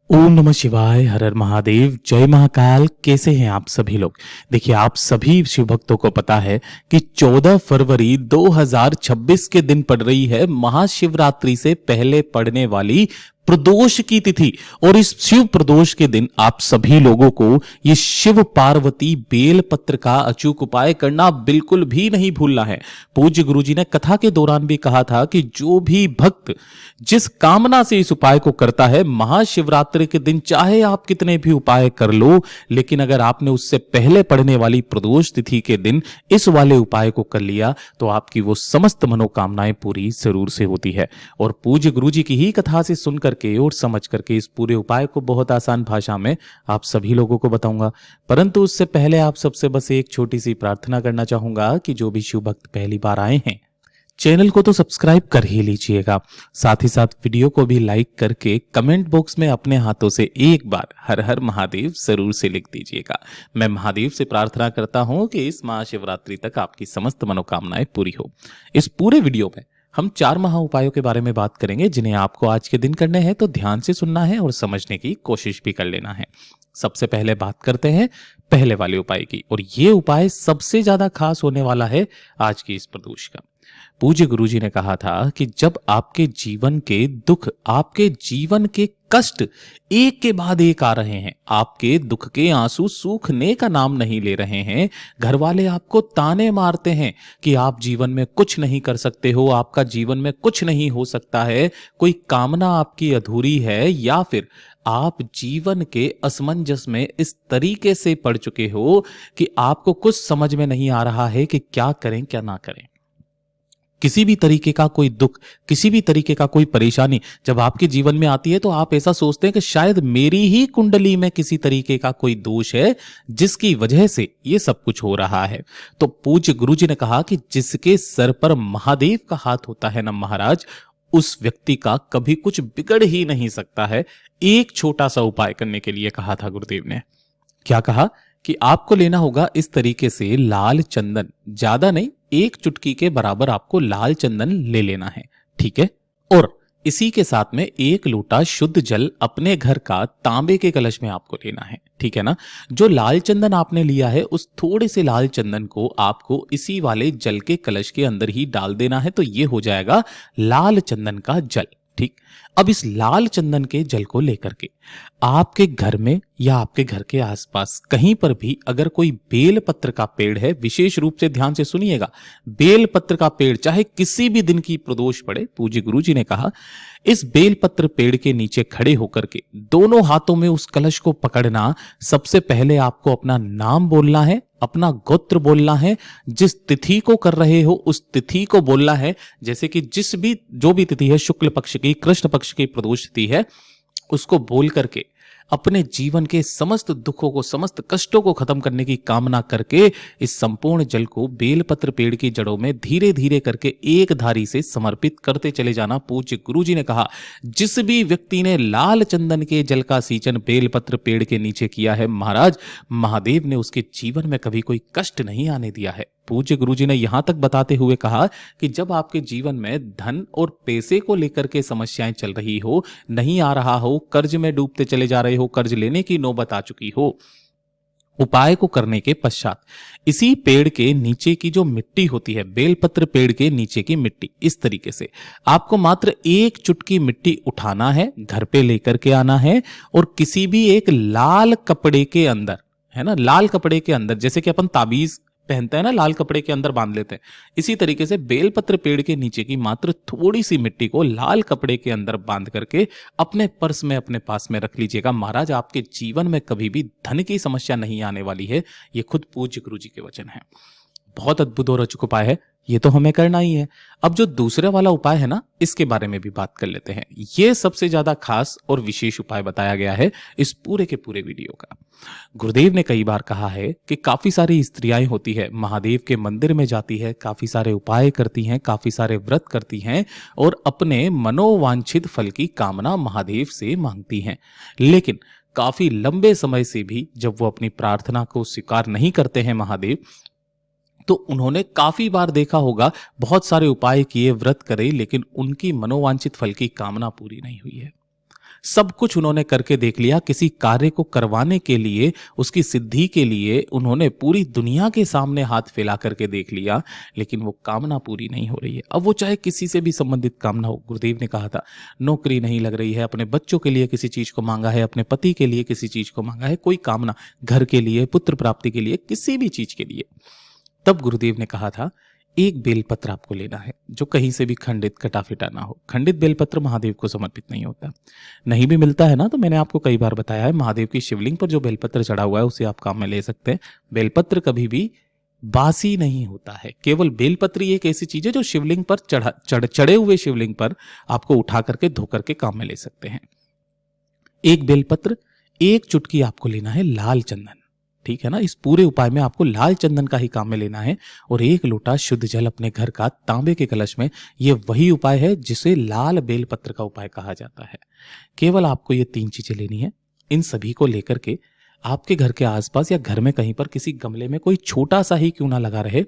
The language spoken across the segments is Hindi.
ओम नमः शिवाय। हर हर महादेव। जय महाकाल। कैसे हैं आप सभी लोग? देखिए, आप सभी शिव भक्तों को पता है कि 14 फरवरी 2026 के दिन पड़ रही है महाशिवरात्रि से पहले पड़ने वाली प्रदोष की तिथि। और इस शिव प्रदोष के दिन आप सभी लोगों को ये शिव पार्वती बेल पत्र का अचूक उपाय करना बिल्कुल भी नहीं भूलना है। पूज्य गुरुजी ने कथा के दौरान भी कहा था कि जो भी भक्त जिस कामना से इस उपाय को करता है, महाशिवरात्रि के दिन चाहे आप कितने भी उपाय कर लो, लेकिन अगर आपने उससे पहले पड़ने वाली प्रदोष तिथि के दिन इस वाले उपाय को कर लिया तो आपकी वो समस्त मनोकामनाएं पूरी जरूर से होती है। और पूज्य गुरुजी की ही कथा से सुन करके और समझ करके इस पूरे उपाय को बहुत आसान भाषा में आप सभी लोगों को बताऊंगा। परंतु उससे पहले आप सबसे बस एक छोटी सी प्रार्थना करना चाहूंगा कि जो भी शिव भक्त पहली बार आए हैं, चैनल को तो सब्सक्राइब कर ही लीजिएगा। साथ ही साथ वीडियो को भी लाइक करके कमेंट बॉक्स में अपने हाथों से एक बार हर हर महादेव जरूर से लिख दीजिएगा। मैं महादेव से प्रार्थना करता हूं कि इस महाशिवरात्रि तक आपकी समस्त मनोकामनाएं पूरी हो। इस पूरे वीडियो में हम 4 महा उपायों के बारे में बात करेंगे, जिन्हें आपको आज के दिन करने हैं तो ध्यान से सुनना है और समझने की कोशिश भी कर लेना है। सबसे पहले बात करते हैं पहले वाले उपाय की, और ये उपाय सबसे ज्यादा खास होने वाला है आज की इस प्रदोष का। पूज्य गुरुजी ने कहा था कि जब आपके जीवन के दुख, आपके जीवन के कष्ट एक के बाद एक आ रहे हैं, आपके दुख के आंसू सूखने का नाम नहीं ले रहे हैं, घर वाले आपको ताने मारते हैं कि आप जीवन में कुछ नहीं कर सकते हो, आपका जीवन में कुछ नहीं हो सकता है, कोई कामना आपकी अधूरी है, या फिर आप जीवन के असमंजस में इस तरीके से पड़ चुके हो कि आपको कुछ समझ में नहीं आ रहा है कि क्या करें क्या ना करें। किसी भी तरीके का कोई दुख, किसी भी तरीके का कोई परेशानी जब आपके जीवन में आती है तो आप ऐसा सोचते हैं कि शायद मेरी ही कुंडली में किसी तरीके का कोई दोष है जिसकी वजह से ये सब कुछ हो रहा है। तो पूज्य गुरुजी ने कहा कि जिसके सर पर महादेव का हाथ होता है ना महाराज, उस व्यक्ति का कभी कुछ बिगड़ ही नहीं सकता है। एक छोटा सा उपाय करने के लिए कहा था गुरुदेव ने। क्या कहा कि आपको लेना होगा इस तरीके से लाल चंदन, ज्यादा नहीं, 1 चुटकी के बराबर आपको लाल चंदन ले लेना है, ठीक है। और इसी के साथ में 1 लोटा शुद्ध जल अपने घर का तांबे के कलश में आपको लेना है, ठीक है ना। जो लाल चंदन आपने लिया है, उस थोड़े से लाल चंदन को आपको इसी वाले जल के कलश के अंदर ही डाल देना है, तो ये हो जाएगा लाल चंदन का जल, ठीक। अब इस लाल चंदन के जल को लेकर के आपके घर में या आपके घर के आसपास कहीं पर भी अगर कोई बेल पत्र का पेड़ है, विशेष रूप से ध्यान से सुनिएगा, बेल पत्र का पेड़ चाहे किसी भी दिन की प्रदोष पड़े, पूज्य गुरुजी ने कहा इस बेल पत्र पेड़ के नीचे खड़े होकर के दोनों हाथों में उस कलश को पकड़ना। सबसे पहले आपको अपना नाम बोलना है, अपना गोत्र बोलना है, जिस तिथि को कर रहे हो उस तिथि को बोलना है। जैसे कि जो भी तिथि है, शुक्ल पक्ष की, कृष्ण पक्ष की प्रदोष तिथि है, उसको बोल करके अपने जीवन के समस्त दुखों को, समस्त कष्टों को खत्म करने की कामना करके इस संपूर्ण जल को बेलपत्र पेड़ की जड़ों में धीरे धीरे करके एक धारी से समर्पित करते चले जाना। पूज्य गुरुजी ने कहा जिस भी व्यक्ति ने लाल चंदन के जल का सींचन बेलपत्र पेड़ के नीचे किया है, महाराज महादेव ने उसके जीवन में कभी कोई कष्ट नहीं आने दिया है। पूज्य गुरुजी ने यहां तक बताते हुए कहा कि जब आपके जीवन में धन और पैसे को लेकर के समस्याएं चल रही हो, नहीं आ रहा हो, कर्ज में डूबते चले जा रहे हो, कर्ज लेने की नौबत आ चुकी हो, उपाय को करने के पश्चात इसी पेड़ के नीचे की जो मिट्टी होती है, बेलपत्र पेड़ के नीचे की मिट्टी, इस तरीके से आपको मात्र 1 चुटकी मिट्टी उठाना है, घर पे लेकर के आना है, और किसी भी एक लाल कपड़े के अंदर, है ना, लाल कपड़े के अंदर, जैसे कि अपन ताबीज पहनते हैं ना, लाल कपड़े के अंदर बांध लेते हैं, इसी तरीके से बेलपत्र पेड़ के नीचे की मात्र थोड़ी सी मिट्टी को लाल कपड़े के अंदर बांध करके अपने पर्स में, अपने पास में रख लीजिएगा। महाराज आपके जीवन में कभी भी धन की समस्या नहीं आने वाली है। ये खुद पूज्य गुरुजी के वचन है। बहुत अद्भुत और अचूक उपाय है, ये तो हमें करना ही है। अब जो दूसरे वाला उपाय है ना, इसके बारे में भी बात कर लेते हैं। ये सबसे ज्यादा खास और विशेष उपाय बताया गया है इस पूरे के पूरे वीडियो का। गुरुदेव ने कई बार कहा है कि काफी सारी स्त्रियां होती है, महादेव के मंदिर में जाती है, काफी सारे उपाय करती हैं, काफी सारे व्रत करती हैं और अपने मनोवांछित फल की कामना महादेव से मांगती हैं, लेकिन काफी लंबे समय से भी जब वो अपनी प्रार्थना को स्वीकार नहीं करते हैं महादेव, तो उन्होंने काफी बार देखा होगा, बहुत सारे उपाय किए, व्रत करे, लेकिन उनकी मनोवांछित फल की कामना पूरी नहीं हुई है। सब कुछ उन्होंने करके देख लिया, किसी कार्य को करवाने के लिए, उसकी सिद्धि के लिए उन्होंने पूरी दुनिया के सामने हाथ फैला करके देख लिया, लेकिन वो कामना पूरी नहीं हो रही है। अब वो चाहे किसी से भी संबंधित कामना हो, गुरुदेव ने कहा था नौकरी नहीं लग रही है, अपने बच्चों के लिए किसी चीज को मांगा है, अपने पति के लिए किसी चीज को मांगा है, कोई कामना, घर के लिए, पुत्र प्राप्ति के लिए, किसी भी चीज के लिए, तब गुरुदेव ने कहा था एक बेलपत्र आपको लेना है जो कहीं से भी खंडित कटा फिटा ना हो। खंडित बेलपत्र महादेव को समर्पित नहीं होता, नहीं भी मिलता है ना, तो मैंने आपको कई बार बताया है, महादेव की शिवलिंग पर जो बेलपत्र चढ़ा हुआ है उसे आप काम में ले सकते हैं। बेलपत्र कभी भी बासी नहीं होता है। केवल बेलपत्र एक ऐसी चीज है जो शिवलिंग पर चढ़े हुए शिवलिंग पर आपको उठा करके धो करके काम में ले सकते हैं। एक बेलपत्र, एक चुटकी आपको लेना है लाल चंदन, ठीक है ना। इस पूरे उपाय में आपको लाल चंदन का ही काम में लेना है, और एक लोटा शुद्ध जल अपने घर का तांबे के कलश में। यह वही उपाय है जिसे लाल बेलपत्र का उपाय कहा जाता है। केवल आपको ये 3 चीजें लेनी है। इन सभी को लेकर के आपके घर के आसपास या घर में कहीं पर किसी गमले में कोई छोटा सा ही क्यों ना लगा रहे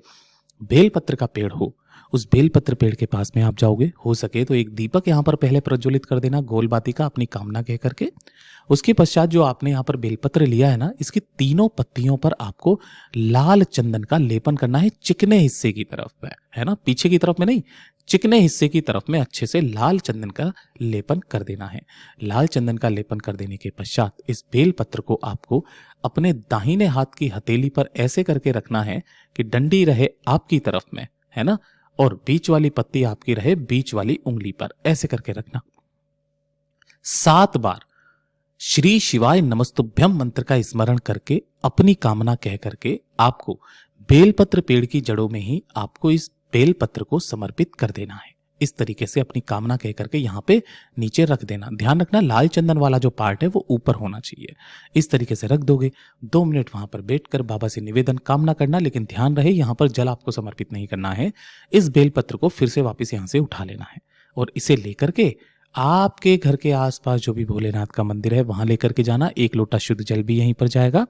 बेलपत्र का पेड़ हो, उस बेलपत्र पेड़ के पास में आप जाओगे, हो सके तो एक दीपक यहां पर पहले प्रज्वलित कर देना गोल बाती का, अपनी कामना कह करके। उसके पश्चात जो आपने यहां पर बेलपत्र लिया है ना, इसकी तीनों पत्तियों पर आपको लाल चंदन का लेपन करना है, चिकने हिस्से की तरफ में, है ना, पीछे की तरफ में नहीं, चिकने हिस्से की तरफ में अच्छे से लाल चंदन का लेपन कर देना है। लाल चंदन का लेपन कर देने के पश्चात इस बेलपत्र को आपको अपने दाहिने हाथ की हथेली पर ऐसे करके रखना है कि डंडी रहे आपकी तरफ में, है ना, और बीच वाली पत्ती आपकी रहे बीच वाली उंगली पर, ऐसे करके रखना। 7 बार श्री शिवाय नमस्तुभ्यम मंत्र का स्मरण करके अपनी कामना कह करके आपको बेलपत्र पेड़ की जड़ों में ही आपको इस बेलपत्र को समर्पित कर देना है। इस तरीके से अपनी कामना कह करके यहां पे नीचे रख देना। ध्यान रखना लाल चंदन वाला जो पार्ट है वो ऊपर होना चाहिए। इस तरीके से रख दोगे, 2 मिनट वहां पर बैठकर बाबा से निवेदन कामना करना, लेकिन ध्यान रहे यहां पर जल आपको समर्पित नहीं करना है। इस बेलपत्र को फिर से वापस यहां से उठा लेना है और इसे लेकर के आपके घर के आसपास जो भी भोलेनाथ का मंदिर है वहां लेकर के जाना। 1 लोटा शुद्ध जल भी यहीं पर जाएगा।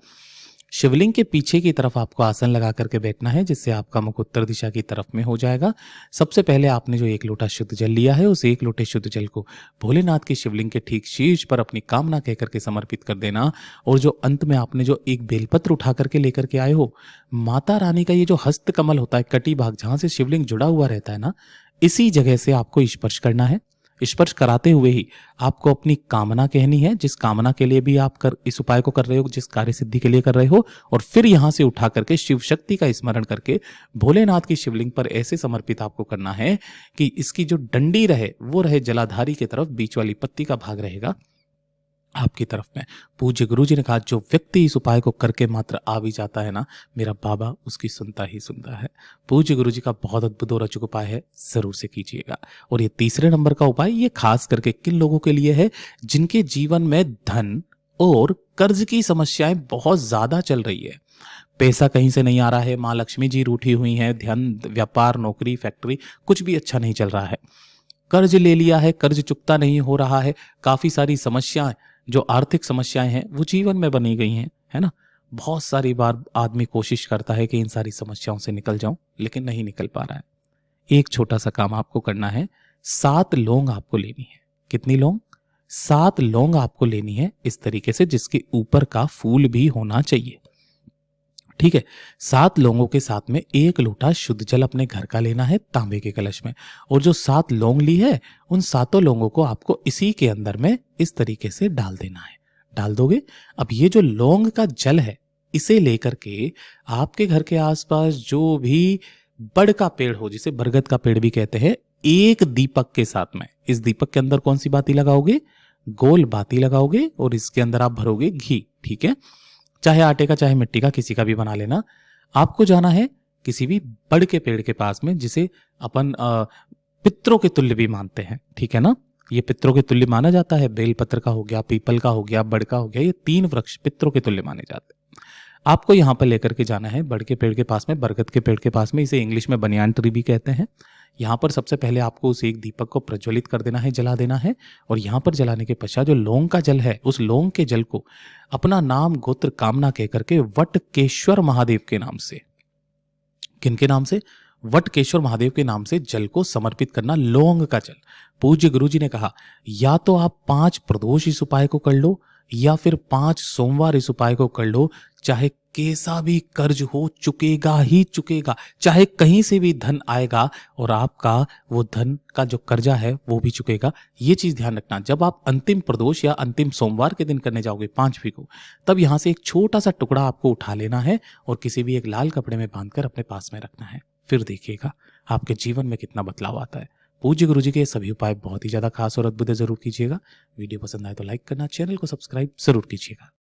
शिवलिंग के पीछे की तरफ आपको आसन लगा करके बैठना है, जिससे आपका मुख उत्तर दिशा की तरफ में हो जाएगा। सबसे पहले आपने जो 1 लोटा शुद्ध जल लिया है, उस 1 लोटे शुद्ध जल को भोलेनाथ की शिवलिंग के ठीक शीर्ष पर अपनी कामना कह करके समर्पित कर देना। और जो अंत में आपने जो एक बेलपत्र उठा करके लेकर के आए हो, माता रानी का ये जो हस्त कमल होता है, कटी भाग जहां से शिवलिंग जुड़ा हुआ रहता है ना, इसी जगह से आपको स्पर्श करना है। स्पर्श कराते हुए ही आपको अपनी कामना कहनी है, जिस कामना के लिए भी आप इस उपाय को कर रहे हो, जिस कार्य सिद्धि के लिए कर रहे हो, और फिर यहां से उठा करके शिव शक्ति का स्मरण करके भोलेनाथ की शिवलिंग पर ऐसे समर्पित आपको करना है कि इसकी जो डंडी रहे वो रहे जलाधारी की तरफ, बीच वाली पत्ती का भाग रहेगा आपकी तरफ में। पूज्य गुरु जी ने कहा जो व्यक्ति इस उपाय को करके मात्र आ भी जाता है ना, मेरा बाबा उसकी सुनता ही सुनता है। पूज्य गुरु जी का बहुत अद्भुत और अचूक उपाय है, जरूर से कीजिएगा। और ये तीसरे नंबर का उपाय, ये खास करके किन लोगों के लिए है, जिनके जीवन में धन और कर्ज की समस्याएं बहुत ज्यादा चल रही है। पैसा कहीं से नहीं आ रहा है, माँ लक्ष्मी जी रूठी हुई हैं, धन, व्यापार, नौकरी, फैक्ट्री कुछ भी अच्छा नहीं चल रहा है। कर्ज ले लिया है, कर्ज चुकता नहीं हो रहा है, काफी सारी समस्याएं, जो आर्थिक समस्याएं हैं वो जीवन में बनी गई हैं, है ना। बहुत सारी बार आदमी कोशिश करता है कि इन सारी समस्याओं से निकल जाऊं, लेकिन नहीं निकल पा रहा है। एक छोटा सा काम आपको करना है, 7 लौंग आपको लेनी है। कितनी लौंग? 7 लौंग आपको लेनी है, इस तरीके से जिसके ऊपर का फूल भी होना चाहिए, ठीक है। 7 लौंगों के साथ में 1 लोटा शुद्ध जल अपने घर का लेना है तांबे के कलश में। और जो 7 लौंग ली है, उन 7 लौंगों को आपको इसी के अंदर में इस तरीके से डाल देना है। डाल दोगे। अब ये जो लौंग का जल है, इसे लेकर के आपके घर के आसपास जो भी बड़ का पेड़ हो, जिसे बरगद का पेड़ भी कहते हैं, एक दीपक के साथ में, इस दीपक के अंदर कौन सी बाती लगाओगे? गोल बाती लगाओगे, और इसके अंदर आप भरोगे घी, ठीक है। चाहे आटे का चाहे मिट्टी का, किसी का भी बना लेना। आपको जाना है किसी भी बड़ के पेड़ के पास में, जिसे अपन पितरों के तुल्य भी मानते हैं, ठीक है ना। ये पितरों के तुल्य माना जाता है। बेलपत्र का हो गया, पीपल का हो गया, बड़ का हो गया, ये 3 वृक्ष पितरों के तुल्य माने जाते हैं। आपको यहां पर लेकर के जाना है बड़ के पेड़ के पास में, बरगद के पेड़ के पास में, इसे इंग्लिश में बनियान ट्री भी कहते हैं। यहां पर सबसे पहले आपको उस एक दीपक को प्रज्वलित कर देना है, जला देना है। और यहां पर जलाने के पश्चात जो लौंग का जल है, उस लौंग के जल को अपना नाम, गोत्र, कामना कह करके वटकेश्वर महादेव के नाम से, किनके नाम से? वटकेश्वर महादेव के नाम से जल को समर्पित करना, लौंग का जल। पूज्य गुरु जी ने कहा, या तो आप 5 प्रदोष इस उपाय को कर लो या फिर 5 सोमवार इस उपाय को कर लो, चाहे कैसा भी कर्ज हो चुकेगा ही चुकेगा, चाहे कहीं से भी धन आएगा और आपका वो धन का जो कर्जा है वो भी चुकेगा। ये चीज ध्यान रखना। जब आप अंतिम प्रदोष या अंतिम सोमवार के दिन करने जाओगे 5वीं को, तब यहां से एक छोटा सा टुकड़ा आपको उठा लेना है और किसी भी एक लाल कपड़े में बांधकर अपने पास में रखना है। फिर देखिएगा आपके जीवन में कितना बदलाव आता है। पूज्य गुरु जी के ये सभी उपाय बहुत ही ज्यादा खास और अद्भुत है, जरूर कीजिएगा। वीडियो पसंद आए तो लाइक करना, चैनल को सब्सक्राइब जरूर कीजिएगा।